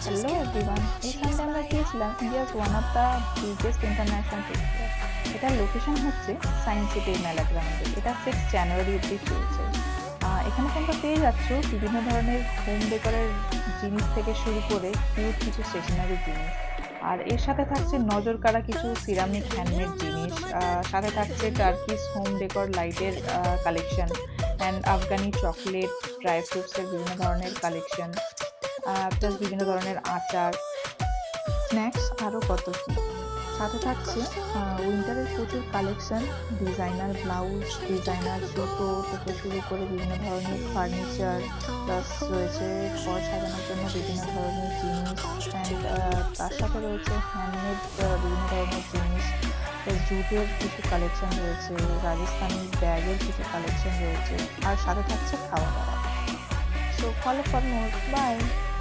Hello everyone, এই Sunday আমরা গিয়েছিলাম India's one of the biggest international festival. এটার লোকেশন হচ্ছে সায়েন্স সিটি মেলা গ্রাউন্ডে। এটা 6 জানুয়ারি অব্দি চলছে। এখানে তোমরা পেয়ে যাচ্ছ বিভিন্ন ধরনের হোম ডেকোরের জিনিস থেকে শুরু করে কিউট কিছু স্টেশনারি জিনিস। আর এর সাথে থাকছে নজর কাড়া কিছু সিরামিক হ্যান্ডমেড জিনিস, সাথে থাকছে টার্কিশ হোম ডেকোর লাইটের কালেকশন অ্যান্ড আফগানি চকলেট, ড্রাই ফ্রুটসের বিভিন্ন ধরনের কালেকশন, প্লাস বিভিন্ন ধরনের আচার, স্ন্যাক্স, আরও কত কি। সাথে থাকছে উইন্টারের প্রচুর কালেকশন, ডিজাইনার ব্লাউজ, ডিজাইনার জুতো থেকে শুরু করে বিভিন্ন ধরনের ফার্নিচার, প্লাস রয়েছে ঘর সাজানোর জন্য বিভিন্ন ধরনের জিনিস, অ্যান্ড তার সাথে রয়েছে হ্যান্ডমেড বিভিন্ন ধরনের জিনিস, প্লাস জুটের কিছু কালেকশন রয়েছে, রাজস্থানি ব্যাগের কিছু কালেকশন রয়েছে, আর সাথে থাকছে খাওয়া দাওয়া। So follow for more, by.